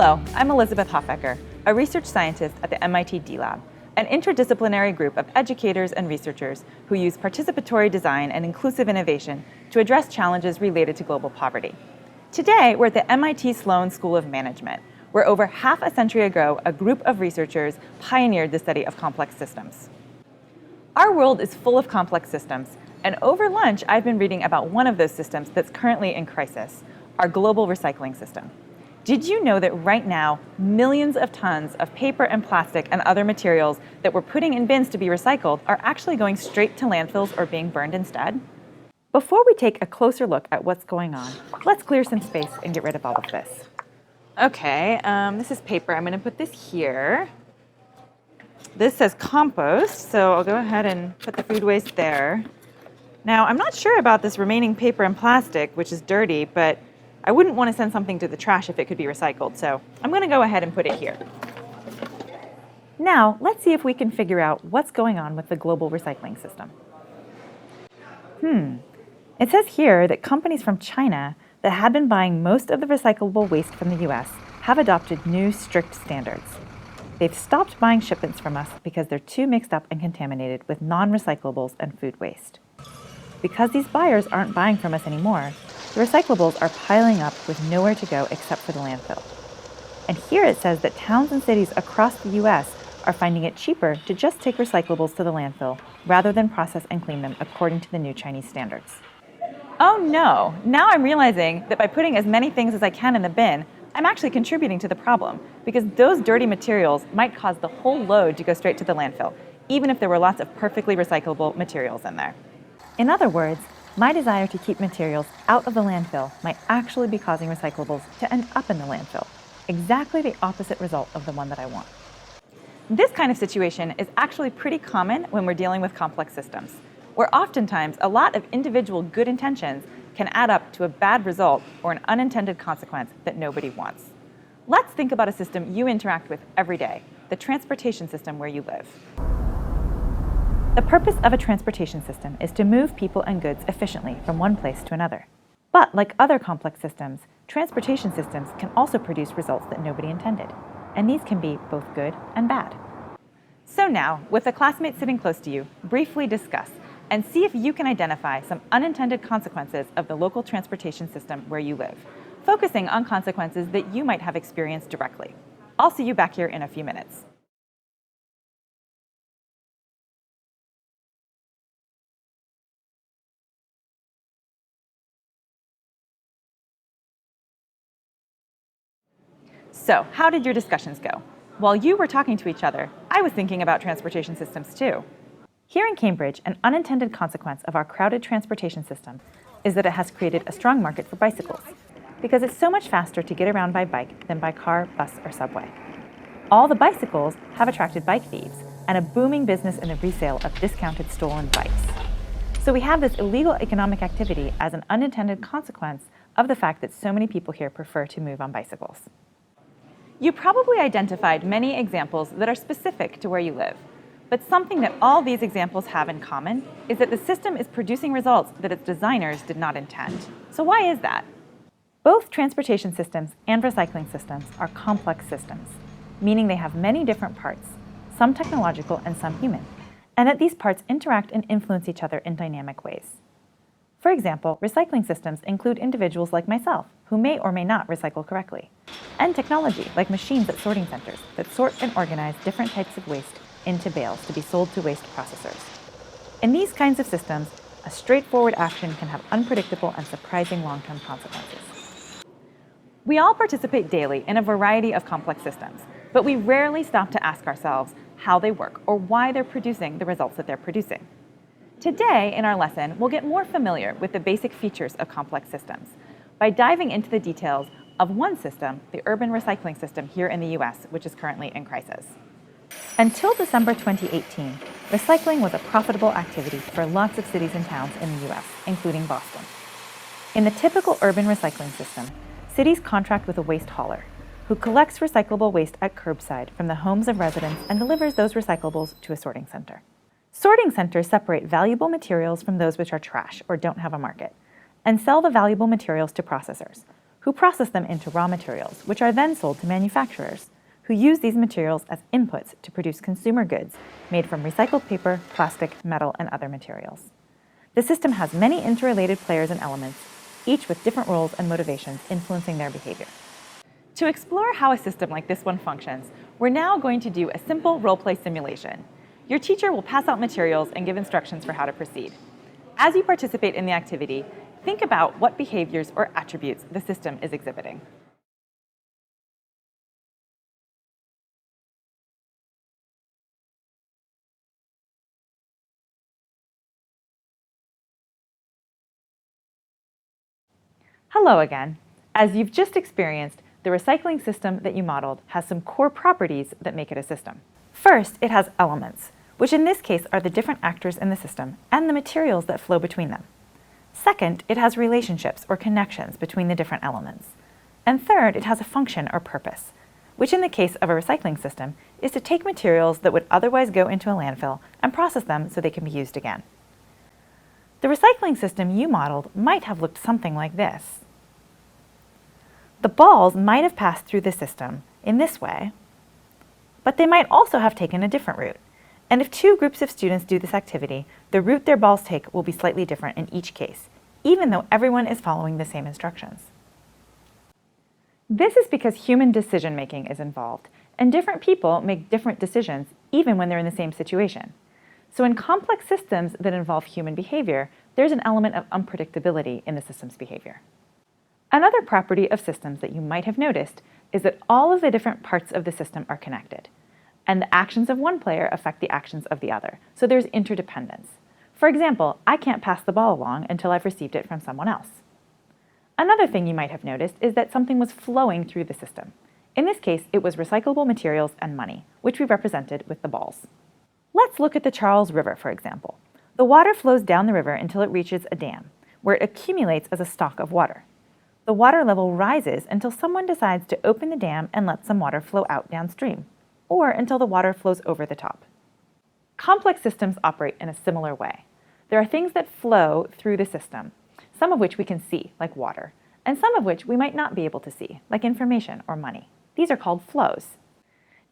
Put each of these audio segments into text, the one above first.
Hello, I'm Elizabeth Hofecker, a research scientist at the MIT D-Lab, an interdisciplinary group of educators and researchers who use participatory design and inclusive innovation to address challenges related to global poverty. Today, we're at the MIT Sloan School of Management, where over half a century ago, a group of researchers pioneered the study of complex systems. Our world is full of complex systems, and over lunch, I've been reading about one of those systems that's currently in crisis, our global recycling system. Did you know that right now, millions of tons of paper and plastic and other materials that we're putting in bins to be recycled are actually going straight to landfills or being burned instead? Before we take a closer look at what's going on, let's clear some space and get rid of all of this. Okay, this is paper. I'm going to put this here. This says compost, so I'll go ahead and put the food waste there. Now, I'm not sure about this remaining paper and plastic, which is dirty, but I wouldn't want to send something to the trash if it could be recycled, so I'm going to go ahead and put it here. Now, let's see if we can figure out what's going on with the global recycling system. It says here that companies from China that had been buying most of the recyclable waste from the US have adopted new strict standards. They've stopped buying shipments from us because they're too mixed up and contaminated with non-recyclables and food waste. Because these buyers aren't buying from us anymore, the recyclables are piling up with nowhere to go except for the landfill. And here it says that towns and cities across the US are finding it cheaper to just take recyclables to the landfill rather than process and clean them according to the new Chinese standards. Oh no, now I'm realizing that by putting as many things as I can in the bin, I'm actually contributing to the problem because those dirty materials might cause the whole load to go straight to the landfill, even if there were lots of perfectly recyclable materials in there. In other words, my desire to keep materials out of the landfill might actually be causing recyclables to end up in the landfill, exactly the opposite result of the one that I want. This kind of situation is actually pretty common when we're dealing with complex systems, where oftentimes a lot of individual good intentions can add up to a bad result or an unintended consequence that nobody wants. Let's think about a system you interact with every day, the transportation system where you live. The purpose of a transportation system is to move people and goods efficiently from one place to another. But like other complex systems, transportation systems can also produce results that nobody intended, and these can be both good and bad. So now, with a classmate sitting close to you, briefly discuss and see if you can identify some unintended consequences of the local transportation system where you live, focusing on consequences that you might have experienced directly. I'll see you back here in a few minutes. So, how did your discussions go? While you were talking to each other, I was thinking about transportation systems too. Here in Cambridge, an unintended consequence of our crowded transportation system is that it has created a strong market for bicycles, because it's so much faster to get around by bike than by car, bus, or subway. All the bicycles have attracted bike thieves and a booming business in the resale of discounted stolen bikes. So we have this illegal economic activity as an unintended consequence of the fact that so many people here prefer to move on bicycles. You probably identified many examples that are specific to where you live, but something that all these examples have in common is that the system is producing results that its designers did not intend. So why is that? Both transportation systems and recycling systems are complex systems, meaning they have many different parts, some technological and some human, and that these parts interact and influence each other in dynamic ways. For example, recycling systems include individuals like myself, who may or may not recycle correctly, and technology, like machines at sorting centers that sort and organize different types of waste into bales to be sold to waste processors. In these kinds of systems, a straightforward action can have unpredictable and surprising long-term consequences. We all participate daily in a variety of complex systems, but we rarely stop to ask ourselves how they work or why they're producing the results that they're producing. Today, in our lesson, we'll get more familiar with the basic features of complex systems by diving into the details of one system, the urban recycling system here in the US, which is currently in crisis. Until December 2018, recycling was a profitable activity for lots of cities and towns in the US, including Boston. In the typical urban recycling system, cities contract with a waste hauler, who collects recyclable waste at curbside from the homes of residents and delivers those recyclables to a sorting center. Sorting centers separate valuable materials from those which are trash or don't have a market, and sell the valuable materials to processors, who process them into raw materials, which are then sold to manufacturers, who use these materials as inputs to produce consumer goods made from recycled paper, plastic, metal, and other materials. The system has many interrelated players and elements, each with different roles and motivations influencing their behavior. To explore how a system like this one functions, we're now going to do a simple role-play simulation. Your teacher will pass out materials and give instructions for how to proceed. As you participate in the activity, think about what behaviors or attributes the system is exhibiting. Hello again. As you've just experienced, the recycling system that you modeled has some core properties that make it a system. First, it has elements, which in this case are the different actors in the system and the materials that flow between them. Second, it has relationships or connections between the different elements. And third, it has a function or purpose, which in the case of a recycling system is to take materials that would otherwise go into a landfill and process them so they can be used again. The recycling system you modeled might have looked something like this. The balls might have passed through the system in this way, but they might also have taken a different route. And if two groups of students do this activity, the route their balls take will be slightly different in each case, even though everyone is following the same instructions. This is because human decision-making is involved, and different people make different decisions even when they're in the same situation. So in complex systems that involve human behavior, there's an element of unpredictability in the system's behavior. Another property of systems that you might have noticed is that all of the different parts of the system are connected, and the actions of one player affect the actions of the other, so there's interdependence. For example, I can't pass the ball along until I've received it from someone else. Another thing you might have noticed is that something was flowing through the system. In this case, it was recyclable materials and money, which we represented with the balls. Let's look at the Charles River, for example. The water flows down the river until it reaches a dam, where it accumulates as a stock of water. The water level rises until someone decides to open the dam and let some water flow out downstream, or until the water flows over the top. Complex systems operate in a similar way. There are things that flow through the system, some of which we can see, like water, and some of which we might not be able to see, like information or money. These are called flows.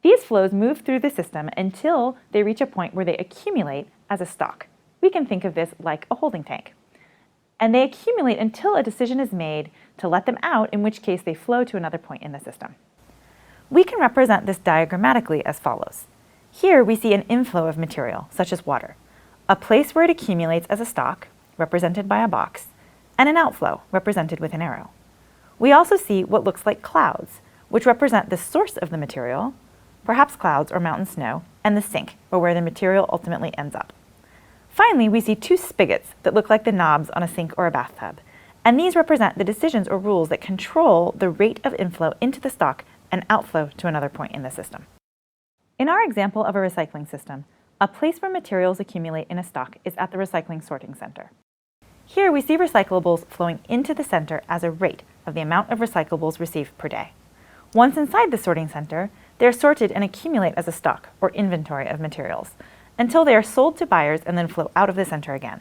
These flows move through the system until they reach a point where they accumulate as a stock. We can think of this like a holding tank. And they accumulate until a decision is made to let them out, in which case they flow to another point in the system. We can represent this diagrammatically as follows. Here we see an inflow of material, such as water, a place where it accumulates as a stock, represented by a box, and an outflow, represented with an arrow. We also see what looks like clouds, which represent the source of the material, perhaps clouds or mountain snow, and the sink, or where the material ultimately ends up. Finally, we see two spigots that look like the knobs on a sink or a bathtub, and these represent the decisions or rules that control the rate of inflow into the stock and outflow to another point in the system. In our example of a recycling system, a place where materials accumulate in a stock is at the recycling sorting center. Here we see recyclables flowing into the center as a rate of the amount of recyclables received per day. Once inside the sorting center, they are sorted and accumulate as a stock or inventory of materials until they are sold to buyers and then flow out of the center again.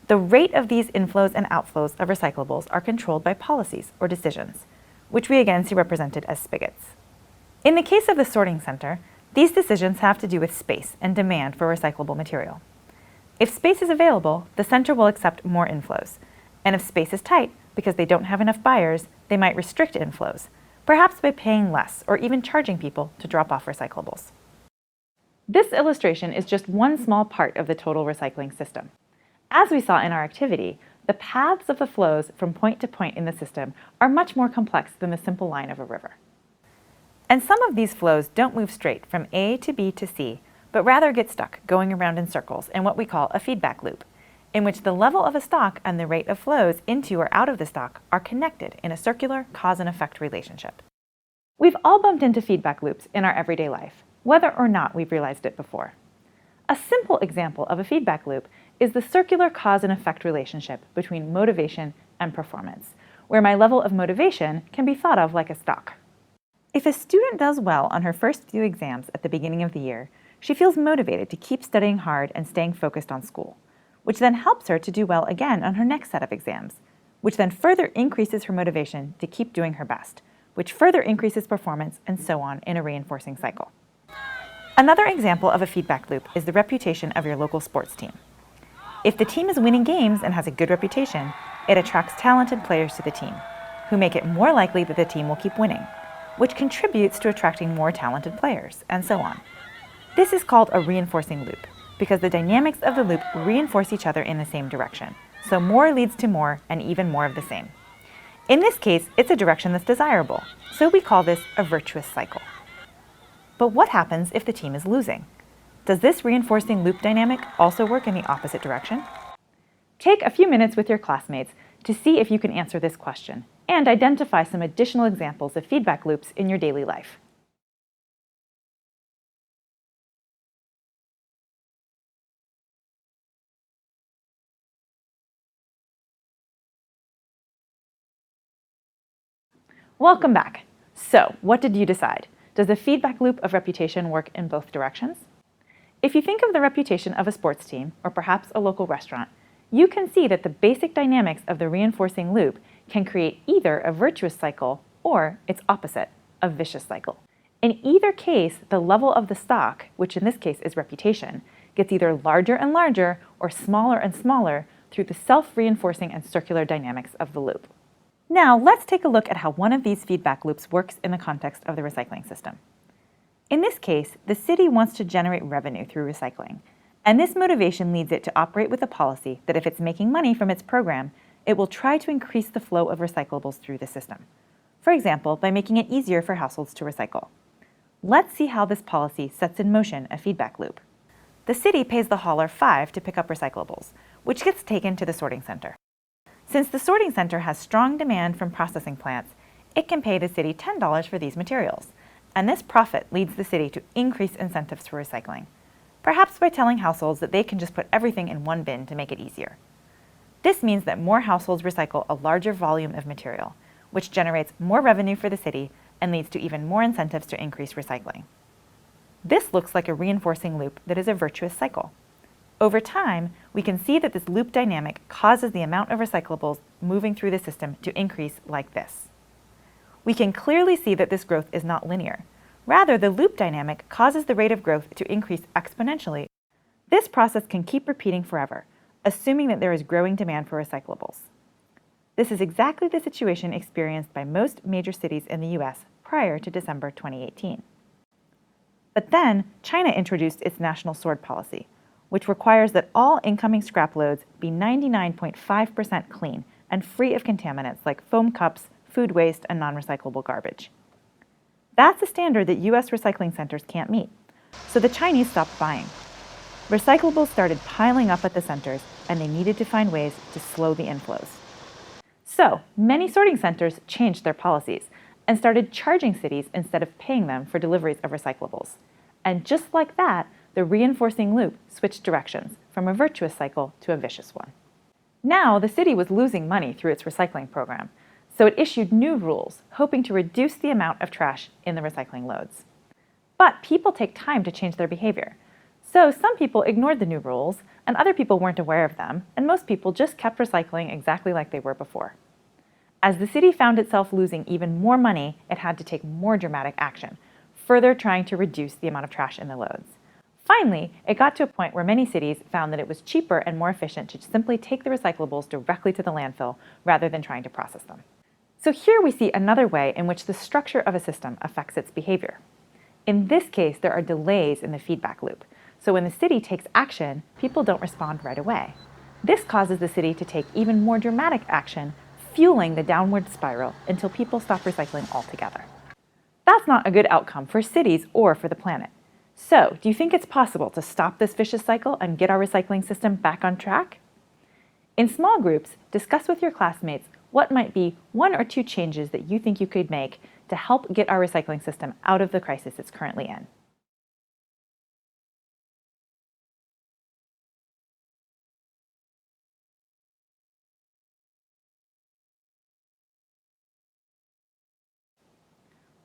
The rate of these inflows and outflows of recyclables are controlled by policies or decisions, which we again see represented as spigots. In the case of the sorting center, these decisions have to do with space and demand for recyclable material. If space is available, the center will accept more inflows, and if space is tight because they don't have enough buyers, they might restrict inflows, perhaps by paying less or even charging people to drop off recyclables. This illustration is just one small part of the total recycling system. As we saw in our activity, the paths of the flows from point to point in the system are much more complex than the simple line of a river. And some of these flows don't move straight from A to B to C, but rather get stuck going around in circles in what we call a feedback loop, in which the level of a stock and the rate of flows into or out of the stock are connected in a circular cause and effect relationship. We've all bumped into feedback loops in our everyday life, whether or not we've realized it before. A simple example of a feedback loop is the circular cause and effect relationship between motivation and performance, where my level of motivation can be thought of like a stock. If a student does well on her first few exams at the beginning of the year, she feels motivated to keep studying hard and staying focused on school, which then helps her to do well again on her next set of exams, which then further increases her motivation to keep doing her best, which further increases performance, and so on in a reinforcing cycle. Another example of a feedback loop is the reputation of your local sports team. If the team is winning games and has a good reputation, it attracts talented players to the team, who make it more likely that the team will keep winning, which contributes to attracting more talented players, and so on. This is called a reinforcing loop, because the dynamics of the loop reinforce each other in the same direction, so more leads to more and even more of the same. In this case, it's a direction that's desirable, so we call this a virtuous cycle. But what happens if the team is losing? Does this reinforcing loop dynamic also work in the opposite direction? Take a few minutes with your classmates to see if you can answer this question and identify some additional examples of feedback loops in your daily life. Welcome back. So, what did you decide? Does the feedback loop of reputation work in both directions? If you think of the reputation of a sports team, or perhaps a local restaurant, you can see that the basic dynamics of the reinforcing loop can create either a virtuous cycle or its opposite, a vicious cycle. In either case, the level of the stock, which in this case is reputation, gets either larger and larger or smaller and smaller through the self-reinforcing and circular dynamics of the loop. Now, let's take a look at how one of these feedback loops works in the context of the recycling system. In this case, the city wants to generate revenue through recycling, and this motivation leads it to operate with a policy that if it's making money from its program, it will try to increase the flow of recyclables through the system. For example, by making it easier for households to recycle. Let's see how this policy sets in motion a feedback loop. The city pays the hauler $5 to pick up recyclables, which gets taken to the sorting center. Since the sorting center has strong demand from processing plants, it can pay the city $10 for these materials, and this profit leads the city to increase incentives for recycling, perhaps by telling households that they can just put everything in one bin to make it easier. This means that more households recycle a larger volume of material, which generates more revenue for the city and leads to even more incentives to increase recycling. This looks like a reinforcing loop that is a virtuous cycle. Over time, we can see that this loop dynamic causes the amount of recyclables moving through the system to increase like this. We can clearly see that this growth is not linear. Rather, the loop dynamic causes the rate of growth to increase exponentially. This process can keep repeating forever, assuming that there is growing demand for recyclables. This is exactly the situation experienced by most major cities in the US prior to December 2018. But then, China introduced its national sort policy, which requires that all incoming scrap loads be 99.5% clean and free of contaminants like foam cups, food waste, and non-recyclable garbage. That's a standard that US recycling centers can't meet, so the Chinese stopped buying. Recyclables started piling up at the centers, and they needed to find ways to slow the inflows. So, many sorting centers changed their policies and started charging cities instead of paying them for deliveries of recyclables. And just like that, the reinforcing loop switched directions from a virtuous cycle to a vicious one. Now, the city was losing money through its recycling program, so it issued new rules, hoping to reduce the amount of trash in the recycling loads. But people take time to change their behavior. So some people ignored the new rules, and other people weren't aware of them, and most people just kept recycling exactly like they were before. As the city found itself losing even more money, it had to take more dramatic action, further trying to reduce the amount of trash in the loads. Finally, it got to a point where many cities found that it was cheaper and more efficient to simply take the recyclables directly to the landfill rather than trying to process them. So here we see another way in which the structure of a system affects its behavior. In this case, there are delays in the feedback loop. So when the city takes action, people don't respond right away. This causes the city to take even more dramatic action, fueling the downward spiral until people stop recycling altogether. That's not a good outcome for cities or for the planet. So, do you think it's possible to stop this vicious cycle and get our recycling system back on track? In small groups, discuss with your classmates what might be 1 or 2 changes that you think you could make to help get our recycling system out of the crisis it's currently in.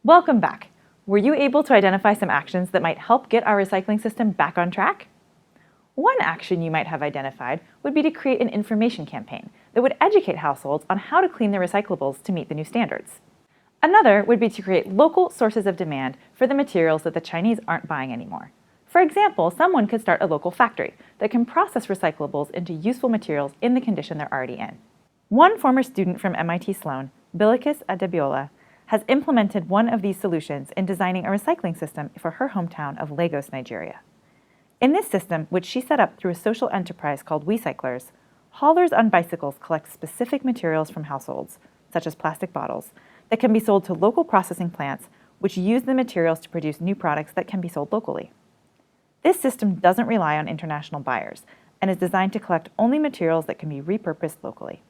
Welcome back. Were you able to identify some actions that might help get our recycling system back on track? One action you might have identified would be to create an information campaign that would educate households on how to clean their recyclables to meet the new standards. Another would be to create local sources of demand for the materials that the Chinese aren't buying anymore. For example, someone could start a local factory that can process recyclables into useful materials in the condition they're already in. One former student from MIT Sloan, Bilikas Adebiola, has implemented one of these solutions in designing a recycling system for her hometown of Lagos, Nigeria. In this system, which she set up through a social enterprise called WeCyclers, haulers on bicycles collect specific materials from households, such as plastic bottles, that can be sold to local processing plants, which use the materials to produce new products that can be sold locally. This system doesn't rely on international buyers and is designed to collect only materials that can be repurposed locally.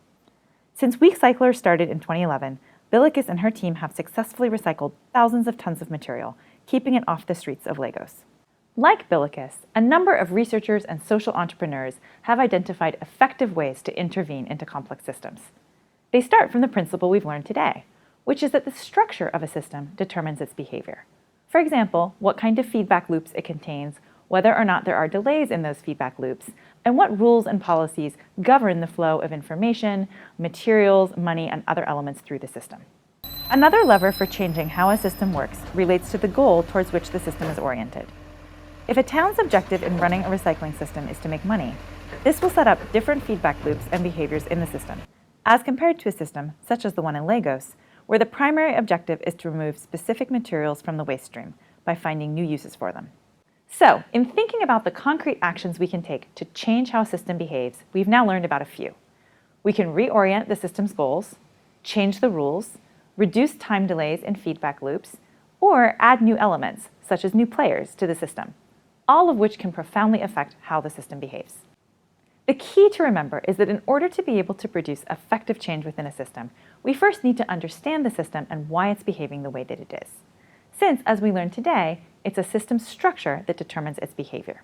Since WeCyclers started in 2011, Bilikas and her team have successfully recycled thousands of tons of material, keeping it off the streets of Lagos. Like Bilikas, a number of researchers and social entrepreneurs have identified effective ways to intervene into complex systems. They start from the principle we've learned today, which is that the structure of a system determines its behavior. For example, what kind of feedback loops it contains, whether or not there are delays in those feedback loops, and what rules and policies govern the flow of information, materials, money, and other elements through the system. Another lever for changing how a system works relates to the goal towards which the system is oriented. If a town's objective in running a recycling system is to make money, this will set up different feedback loops and behaviors in the system, as compared to a system, such as the one in Lagos, where the primary objective is to remove specific materials from the waste stream by finding new uses for them. So, in thinking about the concrete actions we can take to change how a system behaves, we've now learned about a few. We can reorient the system's goals, change the rules, reduce time delays and feedback loops, or add new elements, such as new players, to the system, all of which can profoundly affect how the system behaves. The key to remember is that in order to be able to produce effective change within a system, we first need to understand the system and why it's behaving the way that it is. Since, as we learned today, it's a system's structure that determines its behavior.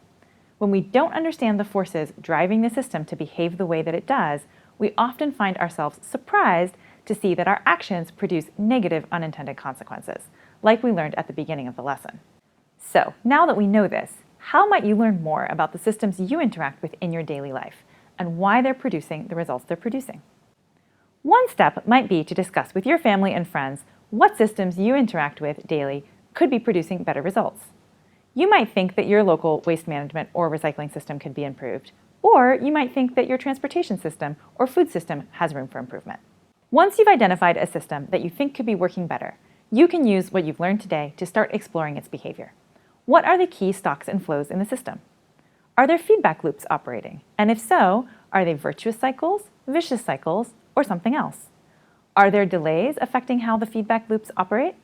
When we don't understand the forces driving the system to behave the way that it does, we often find ourselves surprised to see that our actions produce negative unintended consequences, like we learned at the beginning of the lesson. So, now that we know this, how might you learn more about the systems you interact with in your daily life and why they're producing the results they're producing? One step might be to discuss with your family and friends what systems you interact with daily could be producing better results. You might think that your local waste management or recycling system could be improved, or you might think that your transportation system or food system has room for improvement. Once you've identified a system that you think could be working better, you can use what you've learned today to start exploring its behavior. What are the key stocks and flows in the system? Are there feedback loops operating? And if so, are they virtuous cycles, vicious cycles, or something else? Are there delays affecting how the feedback loops operate?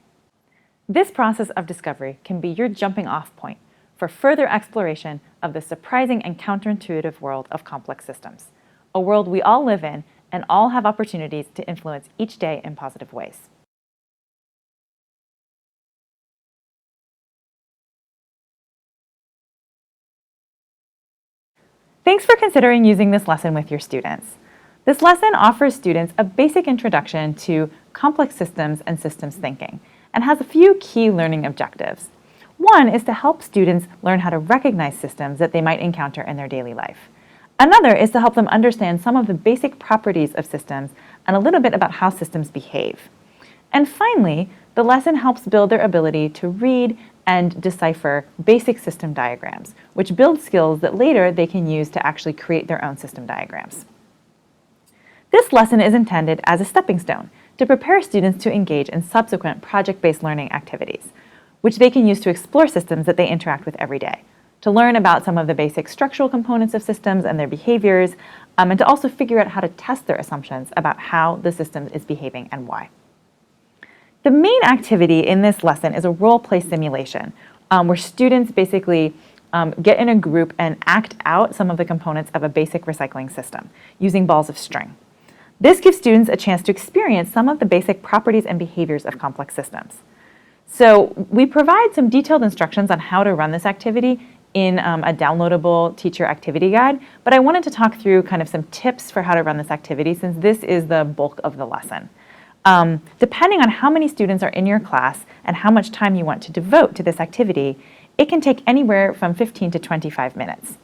This process of discovery can be your jumping off point for further exploration of the surprising and counterintuitive world of complex systems, a world we all live in and all have opportunities to influence each day in positive ways. Thanks for considering using this lesson with your students. This lesson offers students a basic introduction to complex systems and systems thinking, and has a few key learning objectives. One is to help students learn how to recognize systems that they might encounter in their daily life. Another is to help them understand some of the basic properties of systems and a little bit about how systems behave. And finally, the lesson helps build their ability to read and decipher basic system diagrams, which build skills that later they can use to actually create their own system diagrams. This lesson is intended as a stepping stone to prepare students to engage in subsequent project-based learning activities, which they can use to explore systems that they interact with every day, to learn about some of the basic structural components of systems and their behaviors, and to also figure out how to test their assumptions about how the system is behaving and why. The main activity in this lesson is a role-play simulation, where students basically get in a group and act out some of the components of a basic recycling system using balls of string. This gives students a chance to experience some of the basic properties and behaviors of complex systems. So we provide some detailed instructions on how to run this activity in a downloadable teacher activity guide, but I wanted to talk through kind of some tips for how to run this activity since this is the bulk of the lesson. Depending on how many students are in your class and how much time you want to devote to this activity, it can take anywhere from 15 to 25 minutes.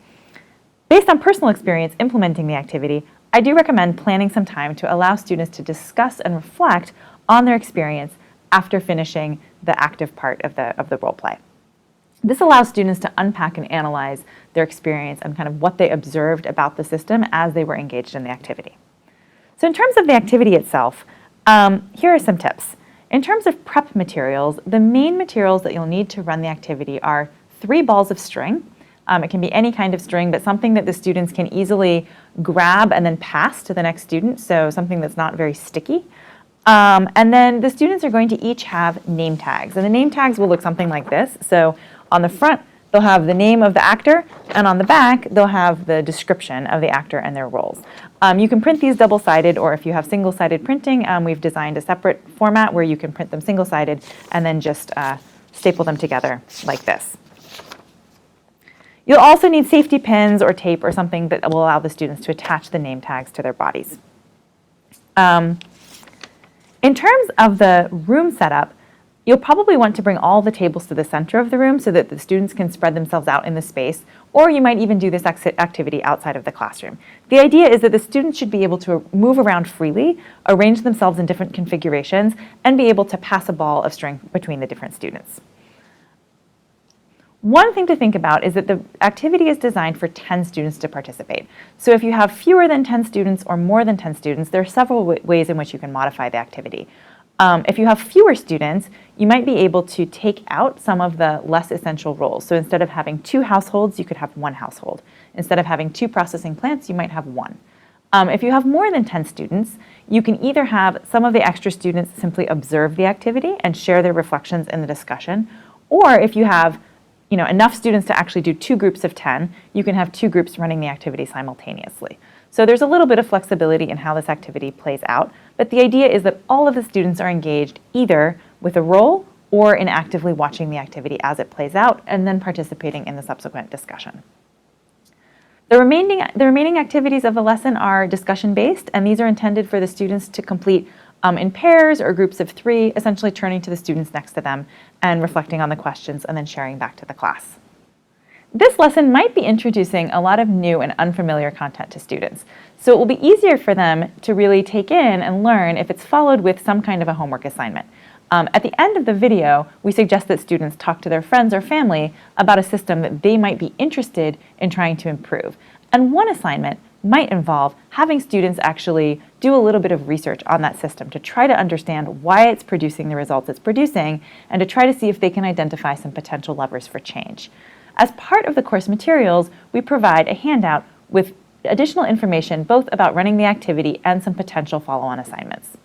Based on personal experience implementing the activity, I do recommend planning some time to allow students to discuss and reflect on their experience after finishing the active part of the role play. This allows students to unpack and analyze their experience and kind of what they observed about the system as they were engaged in the activity. So in terms of the activity itself, here are some tips. In terms of prep materials, the main materials that you'll need to run the activity are 3 balls of string. It can be any kind of string, but something that the students can easily grab and then pass to the next student, so something that's not very sticky. And then the students are going to each have name tags, and the name tags will look something like this. So on the front, they'll have the name of the actor, and on the back, they'll have the description of the actor and their roles. You can print these double-sided, or if you have single-sided printing, we've designed a separate format where you can print them single-sided and then just staple them together like this. You'll also need safety pins or tape or something that will allow the students to attach the name tags to their bodies. In terms of the room setup, you'll probably want to bring all the tables to the center of the room so that the students can spread themselves out in the space, or you might even do this activity outside of the classroom. The idea is that the students should be able to move around freely, arrange themselves in different configurations, and be able to pass a ball of string between the different students. One thing to think about is that the activity is designed for 10 students to participate. So if you have fewer than 10 students or more than 10 students, there are several ways in which you can modify the activity. If you have fewer students, you might be able to take out some of the less essential roles. So instead of having 2 households, you could have 1 household. Instead of having 2 processing plants, you might have 1. If you have more than 10 students, you can either have some of the extra students simply observe the activity and share their reflections in the discussion, or if you have enough students to actually do 2 groups of 10, you can have 2 groups running the activity simultaneously. So there's a little bit of flexibility in how this activity plays out, but the idea is that all of the students are engaged either with a role or in actively watching the activity as it plays out and then participating in the subsequent discussion. The remaining activities of the lesson are discussion-based, and these are intended for the students to complete in pairs or groups of 3, essentially turning to the students next to them and reflecting on the questions and then sharing back to the class. This lesson might be introducing a lot of new and unfamiliar content to students, so it will be easier for them to really take in and learn if it's followed with some kind of a homework assignment. At the end of the video, we suggest that students talk to their friends or family about a system that they might be interested in trying to improve. And one assignment might involve having students actually do a little bit of research on that system to try to understand why it's producing the results it's producing and to try to see if they can identify some potential levers for change. As part of the course materials, we provide a handout with additional information both about running the activity and some potential follow-on assignments.